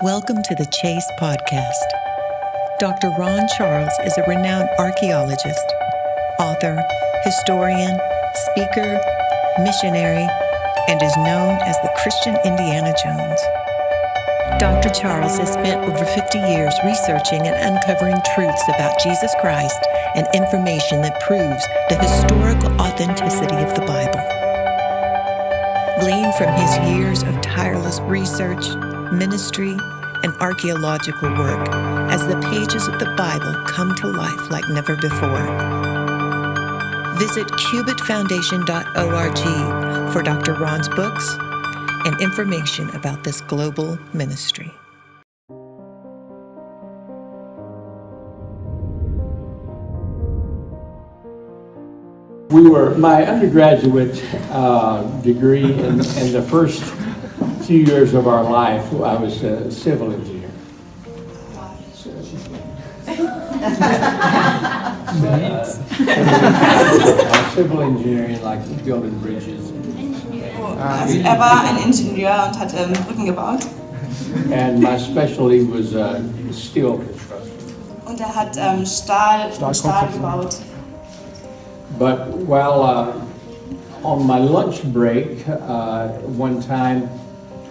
Welcome to the Chase Podcast. Dr. Ron Charles is a renowned archaeologist, author, historian, speaker, missionary, and is known as the Christian Indiana Jones. Dr. Charles has spent over 50 years researching and uncovering truths about Jesus Christ and information that proves the historical authenticity of the Bible. Gleaned from his years of tireless research, ministry, and archaeological work as the pages of the Bible come to life like never before. Visit cubitfoundation.org for Dr. Ron's books and information about this global ministry. My undergraduate degree in the first few years of our life, I was a civil engineer. Civil engineering, like building bridges. Also war ein Ingenieur und hat Brücken gebaut. And my specialty was steel construction. Und hat Stahl gebaut. But while on my lunch break, one time,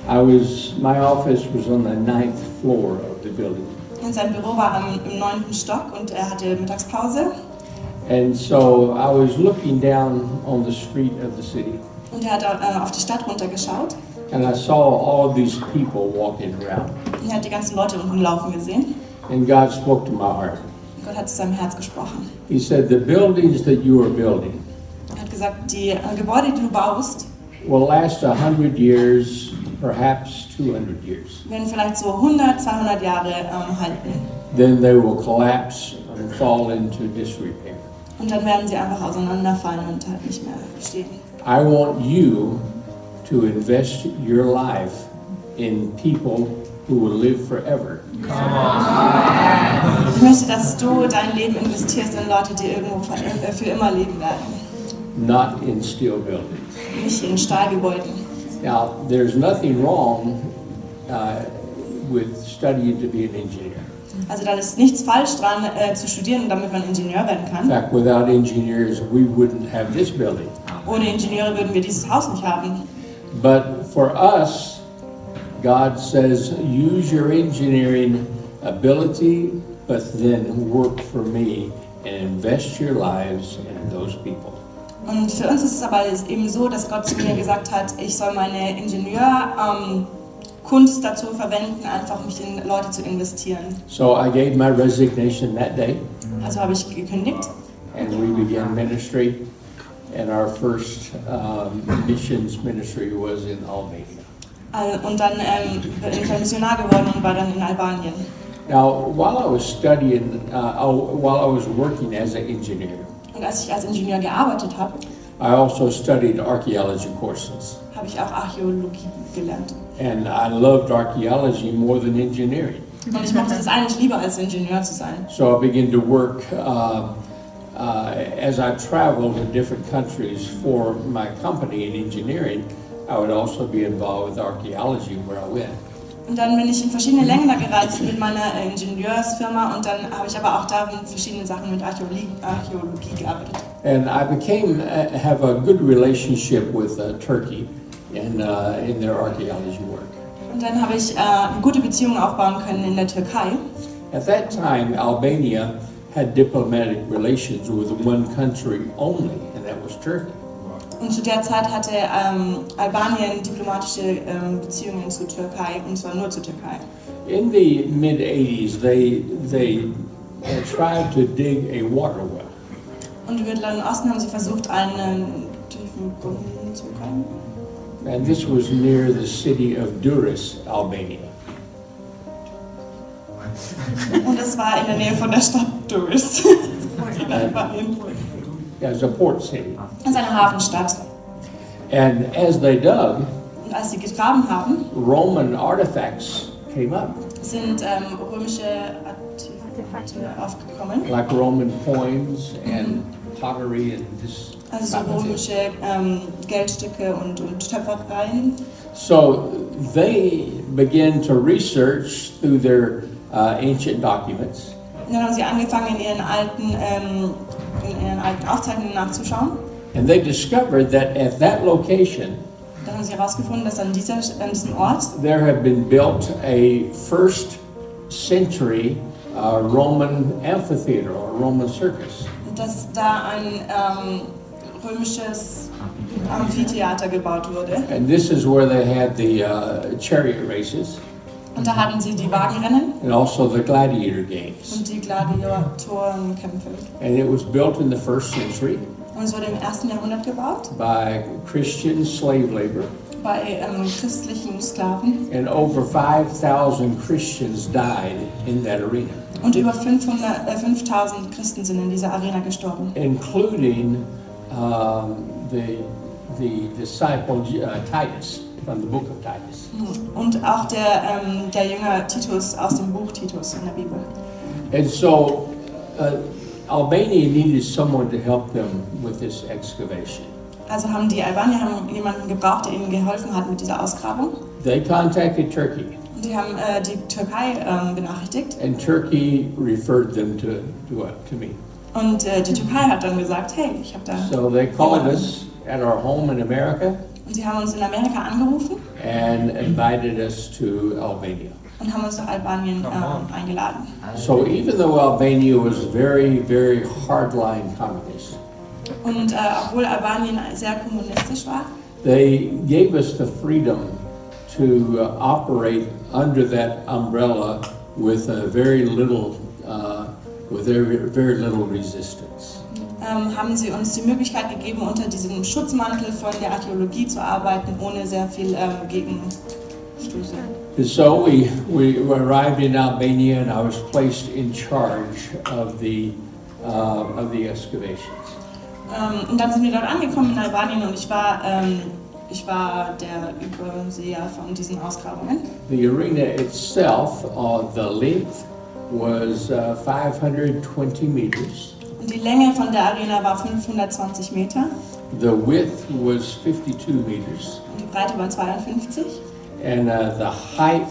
my office was on the 9th floor of the building. Und sein Büro war im 9. Stock und hatte Mittagspause. And so I was looking down on the street of the city. Und hat auf die Stadt runtergeschaut. And I saw all these people walking around. Und hat die ganzen Leute unten laufen gesehen. And God spoke to my heart. Gott hat zu seinem Herz gesprochen. He said, the buildings that you are building Er hat gesagt, die Gebäude, die du baust, will last 100 years, perhaps 200 years. werden vielleicht so 100, 200 Jahre halten. Then they will collapse and fall into disrepair. Und dann werden sie einfach auseinanderfallen und halt nicht mehr stehen. I want you to invest your life in people who will live forever. Ich möchte, dass du dein Leben investierst in Leute, die irgendwo für immer leben werden. Not in steel buildings. Nicht in Stahlgebäuden. Now, there's nothing wrong with studying to be an engineer. Also da ist nichts falsch dran, zu studieren, damit man Ingenieur werden In kann. fact, without engineers, we wouldn't have this building. Ohne Ingenieure würden wir dieses Haus nicht haben. But for us, God says, use your engineering ability, but then work for me and invest your lives in those people. Und für uns ist es aber eben so, dass Gott zu mir gesagt hat, ich soll meine Ingenieurkunst dazu verwenden, einfach mich in Leute zu investieren. So I gave my resignation that day. Also habe ich gekündigt. And we began ministry. And our first missions ministry was in Albania. Und dann bin ich ein Missionar geworden und war dann in Albanien. Now, while I was studying, while I was working as an engineer, Und als ich als Ingenieur gearbeitet habe, I also studied archaeology courses. habe ich auch Archäologie gelernt. And I loved archaeology more than engineering. Und ich mochte es eigentlich lieber, als Ingenieur zu sein. So I began to work as I traveled in different countries for my company in engineering. I would also be involved with archaeology where I went. Und dann bin ich in verschiedene Länder gereist mit meiner Ingenieursfirma und dann habe ich aber auch da in verschiedenen Sachen mit Archäologie gearbeitet. And I have a good relationship with Turkey in their archaeology work. Und dann habe ich gute Beziehungen aufbauen können in der Türkei. At that time, Albania had diplomatic relations with one country only, and that was Turkey. Und zu der Zeit hatte Albanien diplomatische Beziehungen zur Türkei, und zwar nur zur Türkei. In the mid-80s, they tried to dig a water well. Und im Mittleren Osten haben sie versucht, einen tiefen Brunnen zu graben. And this was near the city of Durrës, Albania. Und das war in der Nähe von der Stadt Durrës in Albanien. Yeah, it's a port city. Das ist eine Hafenstadt. And as they dug, Und als sie gegraben haben, Roman artifacts came up, sind römische Artefakte aufgekommen. like Roman coins and pottery and this. Also so römische Geldstücke und Töpfereien. So they began to research through their ancient documents. Und dann haben sie angefangen, in ihren alten Aufzeichnungen nachzuschauen. And they discovered that at that location, Dann haben sie herausgefunden, dass an diesem Ort there had been built a first century Roman amphitheater or Roman circus. dass da ein römisches Amphitheater gebaut wurde. And this is where they had the chariot races Und da hatten sie die Wagenrennen and also the gladiator games. und die Gladiatorenkämpfe. And it was built in the first century Und es wurde im 1. Jahrhundert gebaut, by Christian slave labor. bei christlichen Sklaven. And over 5,000 Christians died in that arena, Und über 5000 Christen sind in dieser Arena gestorben. including the disciple Titus from the book of Titus. Und auch der Jünger Titus aus dem Buch Titus in der Bibel. And so Albania needed someone to help them with this excavation. Also haben die Albanier jemanden gebraucht, der ihnen geholfen hat mit dieser Ausgrabung. They contacted Turkey, Und die haben die Türkei benachrichtigt. and Turkey referred them to me. Und die Türkei hat dann gesagt, hey, ich habe da... So they called us at our home in America Und sie haben uns in Amerika angerufen and invited us to Albania. und haben uns nach Albanien eingeladen. So even though Albania was very, very hardline communist, Und obwohl Albanien sehr kommunistisch war, they gave us the freedom to operate under that umbrella with very little resistance. haben sie uns die Möglichkeit gegeben, unter diesem Schutzmantel von der Archäologie zu arbeiten, ohne sehr viel Gegenstöße. And so we arrived in Albania, and I was placed in charge of the excavations. Und dann sind wir dort angekommen in Albanien und ich war der Überseher von diesen Ausgrabungen. The arena itself, the length was 520 meters. Und die Länge von der Arena war 520 Meter The width was 52 meters. und die Breite war 52 And the height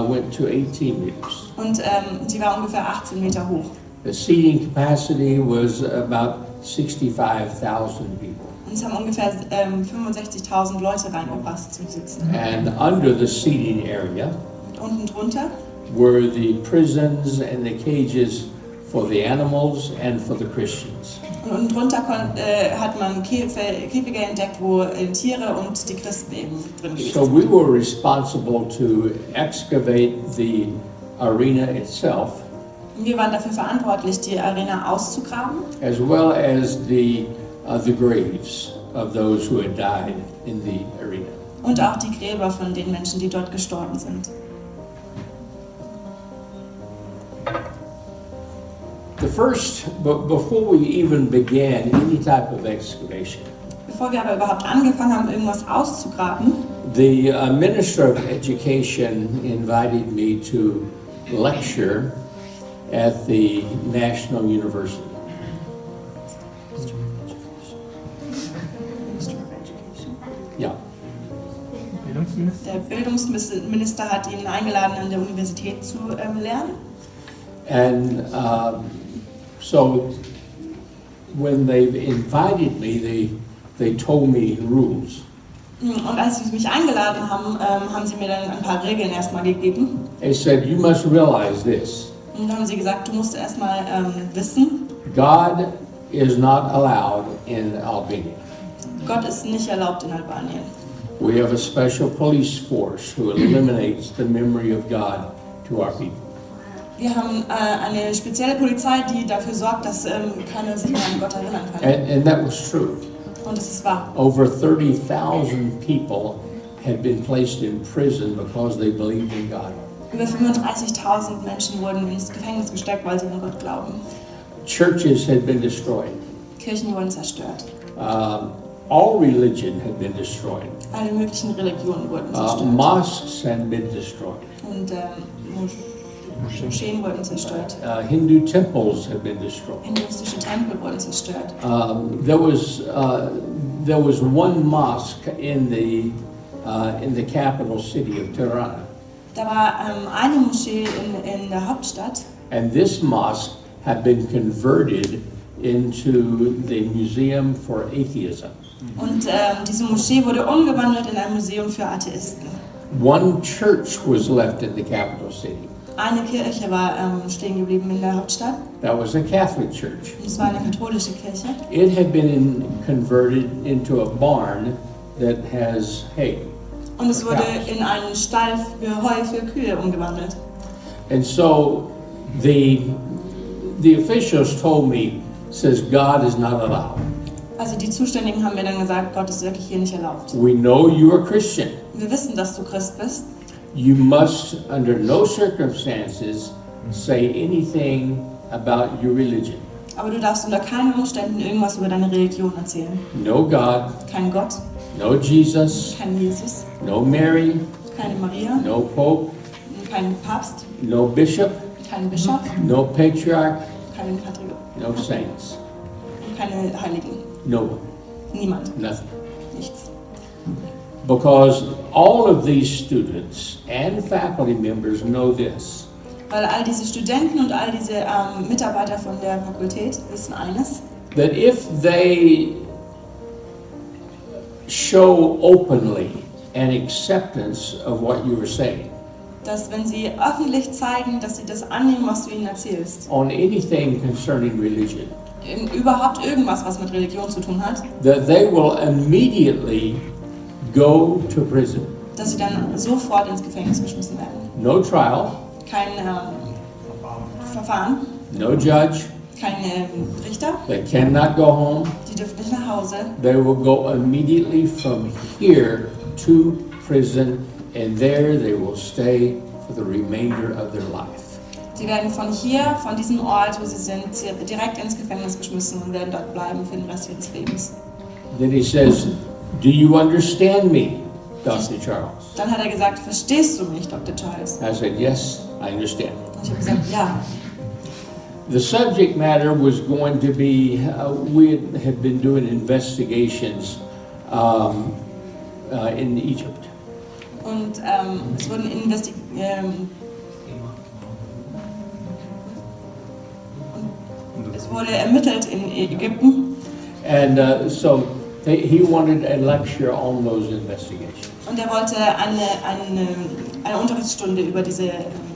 went to 18 meters. und sie war ungefähr 18 Meter hoch. The seating capacity was about 65,000 people. Und es haben ungefähr 65.000 Leute reingepasst zum Sitzen. And under the seating area Und unten drunter were the prisons and the cages for the animals and for the Christians. Und unten drunter hat man Käfige entdeckt, wo Tiere und die Christen eben drin gewesen So sind. we were responsible to excavate the arena itself, Und wir waren dafür verantwortlich, die Arena auszugraben, as well as the graves of those who had died in the arena. und auch die Gräber von den Menschen, die dort gestorben sind. Before we even began any type of excavation, Bevor wir aber überhaupt angefangen haben, irgendwas auszugraben, the Minister of Education invited me to lecture at the National University. Yeah. der Bildungsminister hat ihn eingeladen, an der Universität zu lernen. And so when they invited me, they told me rules. Und als sie mich eingeladen haben, haben sie mir dann ein paar Regeln erstmal gegeben. They said, you must realize this. Und dann haben sie gesagt, du musst erstmal wissen, God is not allowed in Albania. Gott ist nicht erlaubt in Albanien. We have a special police force who eliminates the memory of God to our people. Wir haben eine spezielle Polizei, die dafür sorgt, dass keiner sich mehr an Gott erinnern kann. And that was true. Und es ist wahr. Over 30,000 people had been placed in prison because they believed in God. Über 35.000 Menschen wurden ins Gefängnis gesteckt, weil sie an Gott glauben. Churches had been destroyed. Kirchen wurden zerstört. All religion had been destroyed. Alle möglichen Religionen wurden zerstört. Mosques had been destroyed. Und Moscheen wurden zerstört. Hindu temples had been destroyed. Hinduistische Tempel wurden zerstört. There was one mosque in the capital city of Tirana. Da war eine Moschee in der Hauptstadt. And this mosque had been converted into the Museum for Atheism. Und diese Moschee wurde umgewandelt in ein Museum für Atheisten. One church was left in the capital city. Eine Kirche war stehen geblieben in der Hauptstadt. That was a Catholic church. Das war eine katholische Kirche. It had been converted into a barn that has hay. Und es wurde in einen Stall für Heu für Kühe umgewandelt. And so the officials told me, says God is not allowed. Also die Zuständigen haben mir dann gesagt, Gott ist wirklich hier nicht erlaubt. We know you are Christian. Wir wissen, dass du Christ bist. You must, under no circumstances, say anything about your religion. Aber du darfst unter keinen Umständen irgendwas über deine Religion erzählen. No God, Kein Gott, no Jesus, kein Jesus, no Mary, keine Maria, no Pope, kein Papst, no Bishop, kein Bischof, no Patriarch, kein Patriarch no Saints. und keine Heiligen. No one, Niemand, nothing. nichts. Because all of these students and faculty members know this. Weil all diese Studenten und all diese Mitarbeiter von der Fakultät wissen eines, That if they show openly an acceptance of what you are saying dass wenn sie öffentlich zeigen, dass sie das annehmen, was du ihnen erzählst, on anything concerning religion, überhaupt irgendwas, was mit Religion zu tun hat, that they will immediately go to prison. dass sie dann sofort ins Gefängnis geschmissen werden. No trial, Kein Verfahren, no judge, kein Richter, they cannot go home. die dürfen nicht nach Hause. They will go immediately from here to prison, and there they will stay for the remainder of their life. Die werden von hier, von diesem Ort, wo sie sind, direkt ins Gefängnis geschmissen und werden dort bleiben für den Rest ihres Lebens. Then he says, "Do you understand me, Dr. Charles?" Dann hat er gesagt, verstehst du mich, Dr. Charles? I said, "Yes, I understand." Und ich habe gesagt, ja. The subject matter was going to be, we had been doing investigations in Egypt. Und es wurden es wurde ermittelt in Ägypten. And so he wanted a lecture on those investigations. Und er wollte eine Unterrichtsstunde über diese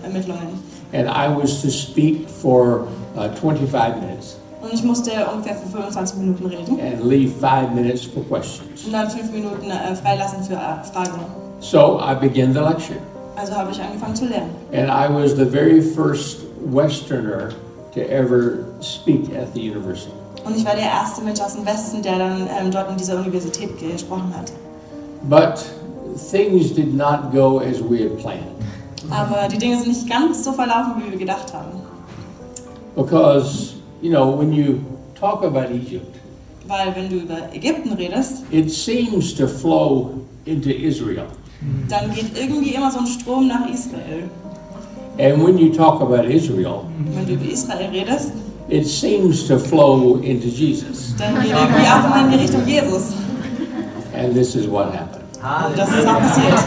Ermittlungen. And I was to speak for 25 minutes Und ich musste ungefähr für 25 Minuten reden and leave 5 minutes for questions. und dann 5 Minuten freilassen für Fragen. So I began the lecture. Also habe ich angefangen zu lernen. And I was the very first Westerner to ever speak at the university. Und ich war der erste Mensch aus dem Westen, der dann dort in dieser Universität gesprochen hat. But things did not go as we had planned. Aber die Dinge sind nicht ganz so verlaufen, wie wir gedacht haben. Because, you know, when you talk about Egypt, Weil wenn du über Ägypten redest, it seems to flow into Israel. dann geht irgendwie immer so ein Strom nach Israel. And when you talk about Israel, Wenn du über Israel redest, it seems to flow into Jesus. dann geht irgendwie auch immer in die Richtung Jesus. And this is what happened. Und das ist auch passiert.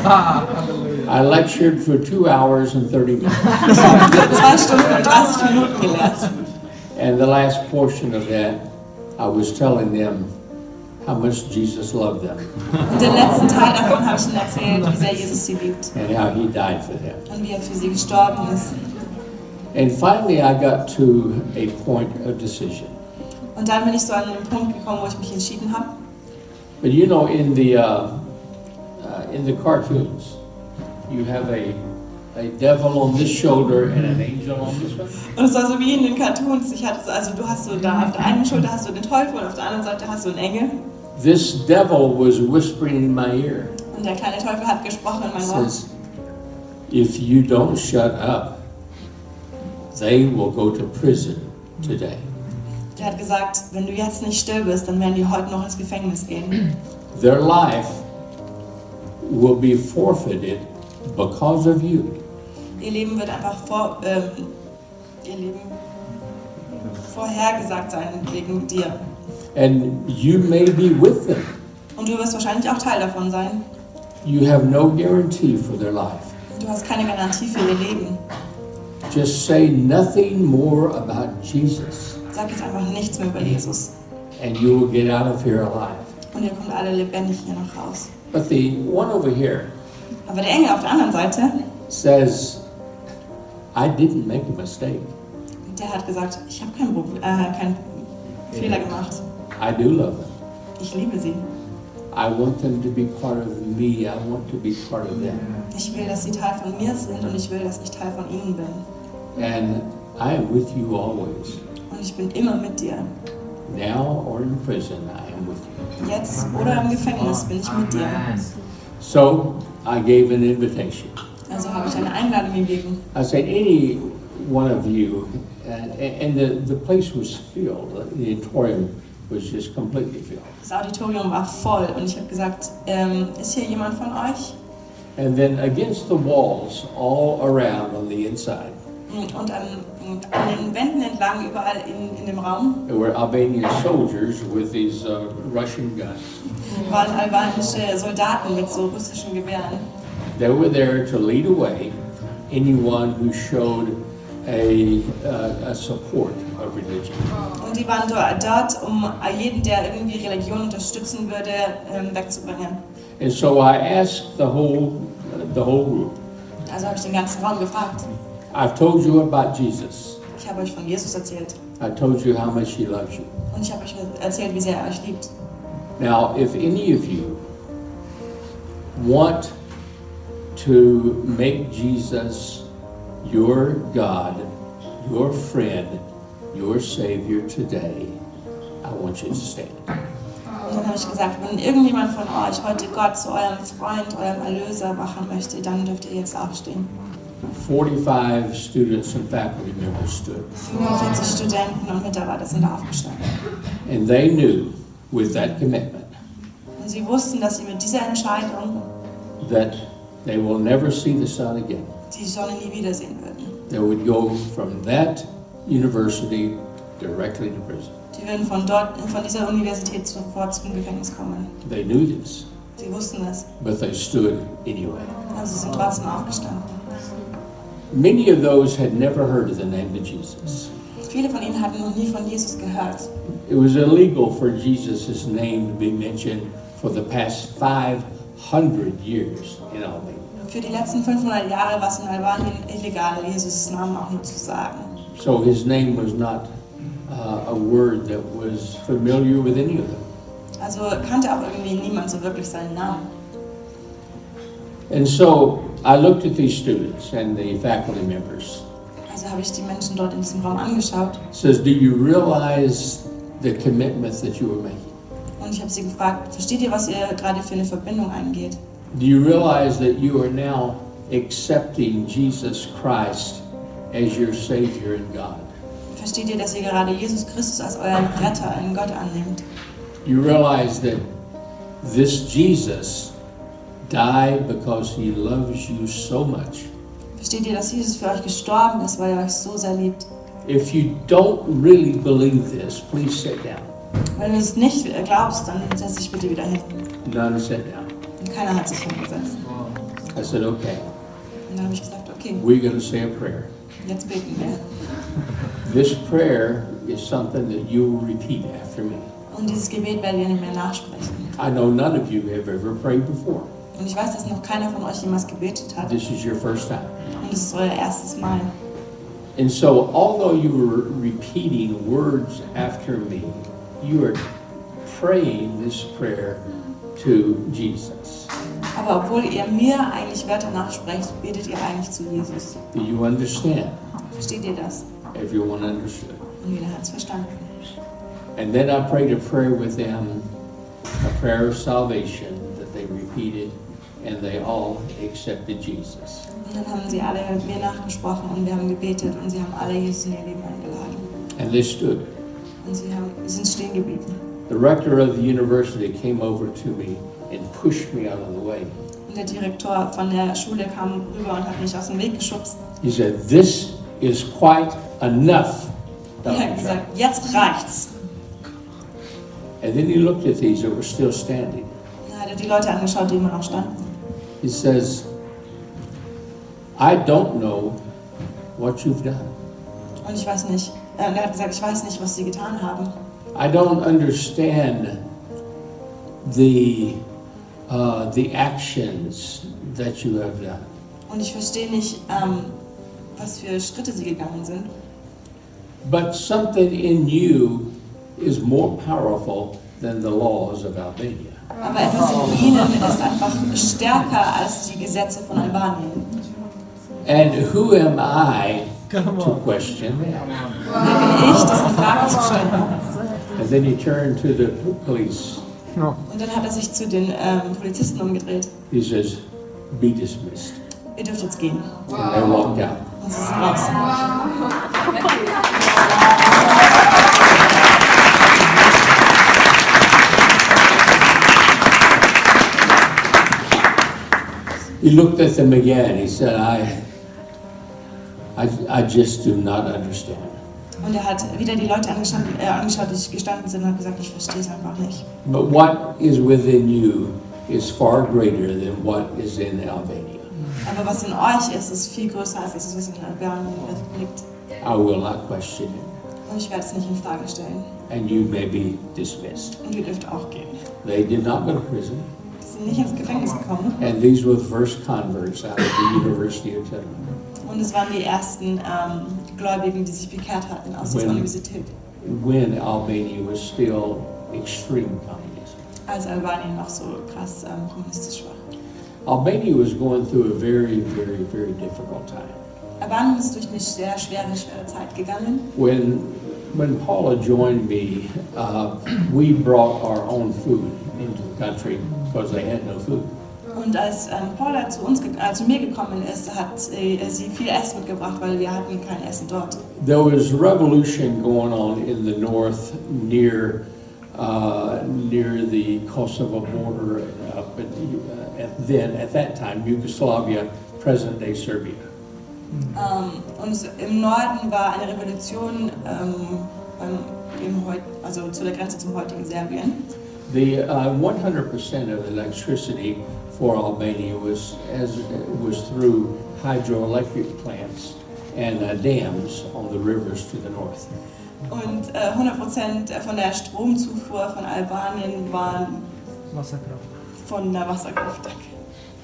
I lectured for 2 hours and 30 minutes. Ich habe 2 Stunden und 30 Minuten gelehrt. And the last portion of that, I was telling them how much Jesus loved them Und den letzten Teil davon habe ich ihnen erzählt, wie sehr Jesus sie liebt and how he died for them. und wie er für sie gestorben ist. And finally, I got to a point of decision. Und dann bin ich so an den Punkt gekommen, wo ich mich entschieden habe. But you know, in the cartoons, you have a devil on this shoulder and an angel on this one. Und es war so wie in den Cartoons. Du hast so da auf der einen Schulter hast du den Teufel und auf der anderen Seite hast du einen Engel. This devil was whispering in my ear. Und der kleine Teufel hat gesprochen in mein Ohr. Says, if you don't shut up, they will go to prison today. Der hat gesagt, wenn du jetzt nicht still bist, dann werden die heute noch ins Gefängnis gehen. Their life will be forfeited because of you. Ihr Leben wird einfach vorhergesagt sein wegen dir. And you may be with them. Und du wirst wahrscheinlich auch Teil davon sein. You have no guarantee for their life. Du hast keine Garantie für ihr Leben. Just say nothing more about Jesus, Sag jetzt einfach nichts mehr über Jesus. and you will get out of here alive. Und ihr kommt alle lebendig hier noch raus. But the one over here Aber der Engel auf der anderen Seite, says, I didn't make a mistake. der hat gesagt, ich habe keinen Fehler gemacht. I do love them. Ich liebe sie. I want them to be part of me. I want to be part of them. Ich will, dass sie Teil von mir sind und ich will, dass ich Teil von ihnen bin. And I am with you always. Und ich bin immer mit dir. Now or in prison, I am with you. Jetzt oder im Gefängnis bin ich mit dir. So I gave an invitation. Also habe ich eine Einladung gegeben. I said, any one of you, and the place was filled. The auditorium was just completely filled. Das Auditorium war voll und ich habe gesagt, ist hier jemand von euch? And then against the walls, all around on the inside, Und an den Wänden entlang, überall in dem Raum, there were Albanian soldiers with these Russian guns. waren albanische Soldaten mit so russischen Gewehren. They were there to lead away anyone who showed a support of religion. Und die waren dort, um jeden, der irgendwie Religion unterstützen würde, wegzubringen. And so I asked the whole group. Also habe ich den ganzen Raum gefragt. I've told you about Jesus. Ich habe euch von Jesus erzählt. I told you how much he loves you. Und ich habe euch erzählt, wie sehr er euch liebt. Now, if any of you want to make Jesus your God, your friend, your Savior today, I want you to stand. Und dann habe ich gesagt, wenn irgendjemand von euch heute Gott zu eurem Freund, eurem Erlöser machen möchte, dann dürft ihr jetzt aufstehen. 45 students and faculty members stood. 45 Studenten und Mitarbeiter sind aufgestanden. And they knew with that commitment Und sie wussten, dass sie mit dieser Entscheidung that they will never see the sun again. die Sonne nie wiedersehen würden. They would go from that university directly to prison. Die würden von dieser Universität sofort zum Gefängnis kommen. They knew this, Sie wussten es, but they stood anyway. aber sie sind trotzdem aufgestanden. Many of those had never heard of the name of Jesus. Viele von ihnen hatten noch nie von Jesus gehört. It was illegal for Jesus' name to be mentioned for the past 500 years in Albania. Für die letzten 500 Jahre war es in Albanien illegal, Jesus' Namen auch nur zu sagen. So his name was not a word that was familiar with any of them. Also kannte auch irgendwie niemand so wirklich seinen Namen. And so I looked at these students and the faculty members. Also habe ich die Menschen dort in diesem Raum angeschaut It says, do you realize the commitment that you are making? und ich habe sie gefragt, versteht ihr, was ihr gerade für eine Verbindung eingeht? Do you realize that you are now accepting Jesus Christ as your Savior and God? Versteht ihr, dass ihr gerade Jesus Christus als euren Retter, einen Gott annehmt? You realize that this Jesus died because he loves you so much. Versteht ihr, dass Jesus für euch gestorben ist, weil er euch so sehr liebt? If you don't really believe this, please sit down. Wenn du es nicht glaubst, dann setz dich bitte wieder hin. None sat down. Und keiner hat sich hingesetzt. I said, okay, Und dann habe ich gesagt, okay, we're going to say a prayer. jetzt beten wir. This prayer is something that you will repeat after me. Und dieses Gebet werdet ihr nicht mehr nachsprechen. I know none of you have ever prayed before. Und ich weiß, dass noch keiner von euch jemals gebetet hat. This is your first time. Und es ist euer erstes Mal. And so, although you were repeating words after me, you are praying this prayer to Jesus. Aber obwohl ihr mir eigentlich Wörter nachsprecht, betet ihr eigentlich zu Jesus. Do you understand? Versteht ihr das? Everyone understood. Und jeder hat es verstanden. And then I prayed a prayer with them, a prayer of salvation that they repeated, and they all accepted Jesus. Und dann haben sie alle mit mir nachgesprochen und wir haben gebetet und sie haben alle Jesus in ihr Leben eingeladen. And they stood. Und sie sind stehen geblieben. The rector of the university came over to me and pushed me out of the way. Und der Direktor von der Schule kam rüber und hat mich aus dem Weg geschubst. He said, "This is quite enough." Er hat gesagt, jetzt reicht's. And then he looked at these that were still standing. Dann hat er die Leute angeschaut, die immer noch standen. He says, I don't know what you've done. Und ich weiß nicht, er hat gesagt, ich weiß nicht, was sie getan haben. I don't understand the actions that you have done. Und ich verstehe nicht, was für Schritte sie gegangen sind. But something in you is more powerful than the laws of Albania. Aber etwas in ihnen ist einfach stärker als die Gesetze von Albanien. And who am I to question that? Wer bin ich, das in Frage zu stellen? And then he turned to the police. Und dann hat er sich zu den Polizisten umgedreht. He says, be dismissed. Ihr dürft jetzt gehen. And they walked out. Und sie sind raus. He looked at them again. He said, I just do not understand. Und er hat wieder die Leute angeschaut, die gestanden sind und hat gesagt, ich verstehe es einfach nicht. But what is within you is far greater than what is in Albania. Aber was in euch ist viel größer als das, was in Albanien liegt. I will not question it. Und ich werde es nicht in Frage stellen. And you may be dismissed. Und ihr dürft auch gehen. They did not go to prison. Die sind nicht ins Gefängnis gekommen. And these were the first converts out of the University of Tehran. Und es waren die ersten Gläubigen, die sich bekehrt hatten aus der Universität. When Albania was still extreme communism. Als Albanien noch so krass kommunistisch war. Albania was going through a very, very, very difficult time. Albanien ist durch eine sehr schwere Zeit gegangen. When Paula joined me, we brought our own food into the country because they had no food. Und als Paula zu mir gekommen ist, hat sie viel Essen mitgebracht, weil wir hatten kein Essen dort. There was revolution going on in the north near the Kosovo border up at that time Yugoslavia, present-day Serbia. Und im Norden war eine Revolution also zu der Grenze zum heutigen Serbien. The 100% of electricity for Albania was through hydroelectric plants and dams on the rivers to the north. Und 100% von der Stromzufuhr von Albanien waren von der Wasserkraft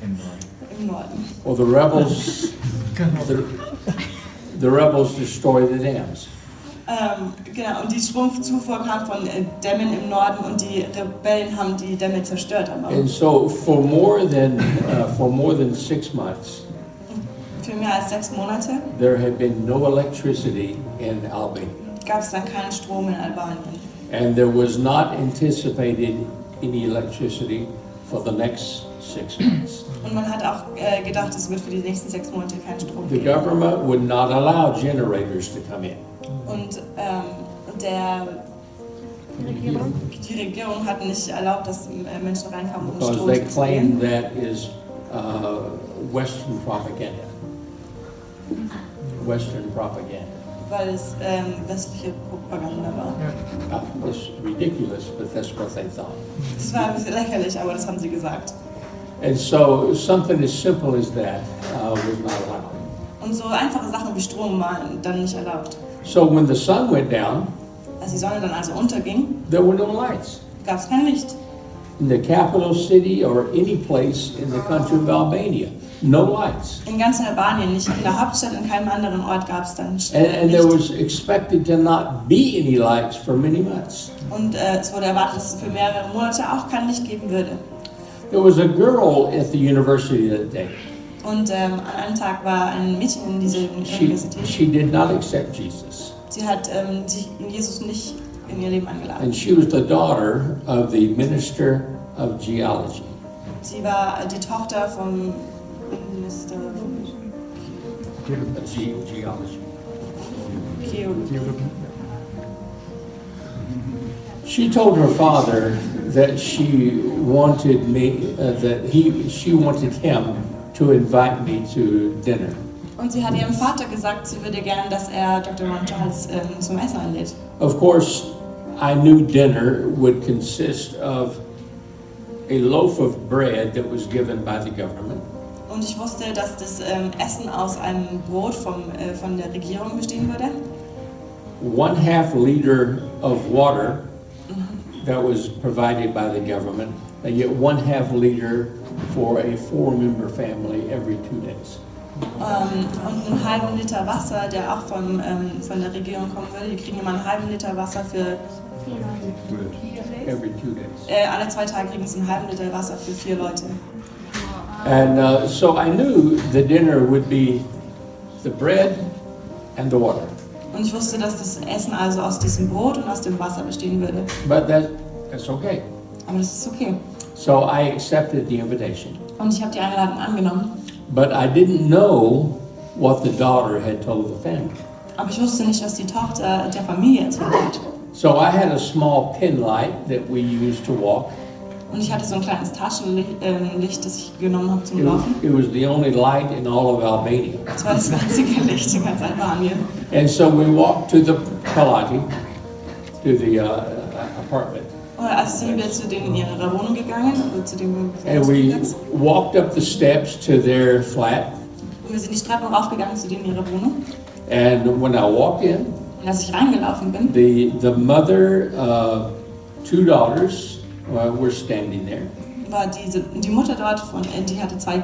im Norden. Well, the rebels destroyed the dams. Genau, und die Stromzufuhr kam von Dämmen im Norden und die Rebellen haben die Dämme zerstört. And so for more than 6 months, für mehr als 6 Monate there had been no electricity in Albania. Gab es dann keinen Strom in Albanien. And there was not anticipated any electricity for the next 6 months. Und man hat auch gedacht, es wird für die nächsten 6 Monate kein Strom The geben. government would not allow generators to come in. Und die Regierung hat nicht erlaubt, dass Menschen reinkamen, um Because Strom they zu claim kriegen. that is Western propaganda. Western propaganda. Weil es westliche Propaganda war. It's ridiculous, but that's what they thought. Das war ein bisschen lächerlich, aber das haben sie gesagt. And so something as simple as that was not allowed. Und so einfache Sachen wie Strom waren dann nicht erlaubt. So when the sun went down, Als die Sonne dann also unterging, there were no lights. gab es kein Licht. In the capital city or any place in the country of Albania, no lights. In ganz Albanien, nicht in der Hauptstadt, in keinem anderen Ort gab es dann And there Licht. was expected to not be any lights for many months. Und es wurde erwartet, dass es für mehrere Monate auch kein Licht geben würde. There was a girl at the university that day. Und an einem Tag war ein Mädchen in dieser Universität. She did not accept Jesus. Sie hat sich in Jesus nicht in ihr Leben eingeladen. And she was the daughter of the minister of geology. Sie war die Tochter vom Minister Geology. Geologie. She told her father that she wanted she wanted him to invite me to dinner. Und sie hat ihrem Vater gesagt, sie würde gern, dass er Dr. Ron Charles zum Essen einlädt. Of course, I knew dinner would consist of a loaf of bread that was given by the government. Und ich wusste, dass das Essen aus einem Brot von der Regierung bestehen würde. 1/2 liter of water that was provided by the government, and yet 1/2 liter for a 4-member family every 2 days. Und einen halben Liter Wasser, der auch von der Regierung kommen würde. Die kriegen immer einen halben Liter Wasser für Every 2 days. alle 2 Tage kriegen sie einen halben Liter Wasser für 4 Leute. And so I knew the dinner would be the bread and the water. Und ich wusste, dass das Essen also aus diesem Brot und aus dem Wasser bestehen würde. But that's okay. Aber das ist okay. So I accepted the invitation. Und ich habe die Einladung angenommen. But I didn't know what the daughter had told the family. Aber ich wusste nicht, was die Tochter der Familie erzählt hat. So I had a small pin light that we used to walk. Und ich hatte so ein kleines Taschenlicht, das ich genommen habe zum It Laufen. was the only light in all of Albania. Das war das einzige Licht in ganz Albanien. And so we walked to the palati, to the apartment. Also sind wir zu denen in ihrer Wohnung gegangen, oder zu dem And we Wohnungskomplex. walked up the steps to their flat. Und wir sind die Treppen raufgegangen zu denen in ihrer Wohnung. And when I walked in, Und als ich reingelaufen bin, the mother, 2 daughters were standing there. war die Mutter dort, die hatte 2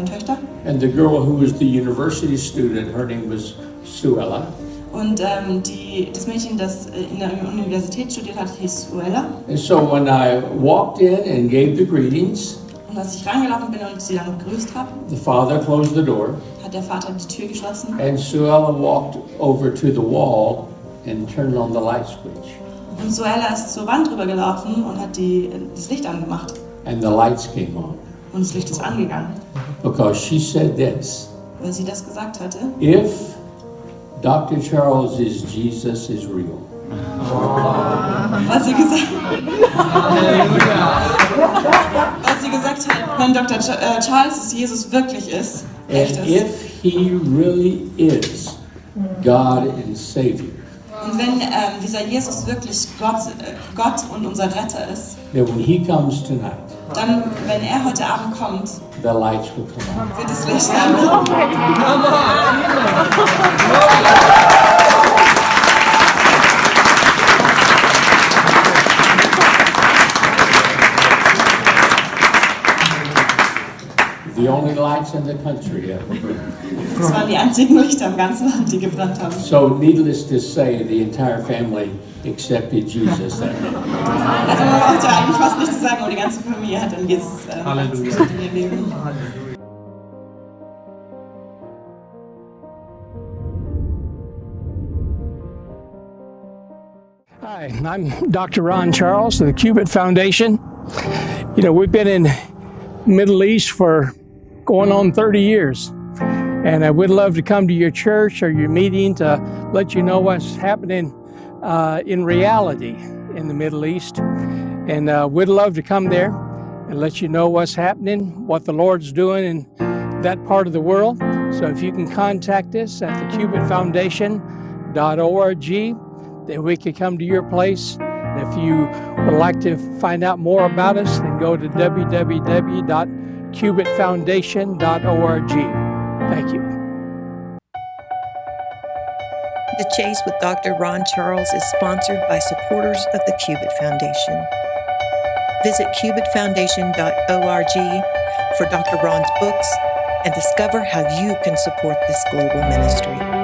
Töchter. And the girl who was the university student, her name was Suella. Und das Mädchen, das in der Universität studiert hat, hieß Suella. And so when I walked in and gave the greetings, Und als ich reingelaufen bin und sie dann begrüßt habe, the father closed the door, hat der Vater die Tür geschlossen. and Suella walked over to the wall and turned on the light switch. Und Suella ist zur Wand rüber gelaufen und hat das Licht angemacht. And the lights came on. Und das Licht ist angegangen, Because she said this, weil sie das gesagt hatte. if Dr. Charles is Jesus is real, Was sie gesagt hat, wenn Dr. Charles es Jesus wirklich ist, echt and ist. if he really is God and Savior, Und wenn dieser Jesus wirklich Gott und unser Retter ist, then when he comes tonight, dann, wenn er heute Abend kommt, the lights will come on. wird das Licht angehen. The only lights in the country ever. Das waren die einzigen Lichter im ganzen Land, die gebrannt haben. So needless to say, the entire family accepted Jesus that day. Also man braucht ja eigentlich fast nichts zu sagen, aber die ganze Familie hat dann Jesus akzeptiert in ihr Leben. Hi, I'm Dr. Ron Charles of the Cubit Foundation. You know, we've been in Middle East for going on 30 years. And I would love to come to your church or your meeting to let you know what's happening in reality in the Middle East. And we'd love to come there and let you know what's happening, what the Lord's doing in that part of the world. So if you can contact us at thecubitfoundation.org, then we could come to your place. And if you would like to find out more about us, then go to www.cubitfoundation.org. Thank you. The Chase with Dr. Ron Charles is sponsored by supporters of the Cubit Foundation. Visit cubitfoundation.org for Dr. Ron's books and discover how you can support this global ministry.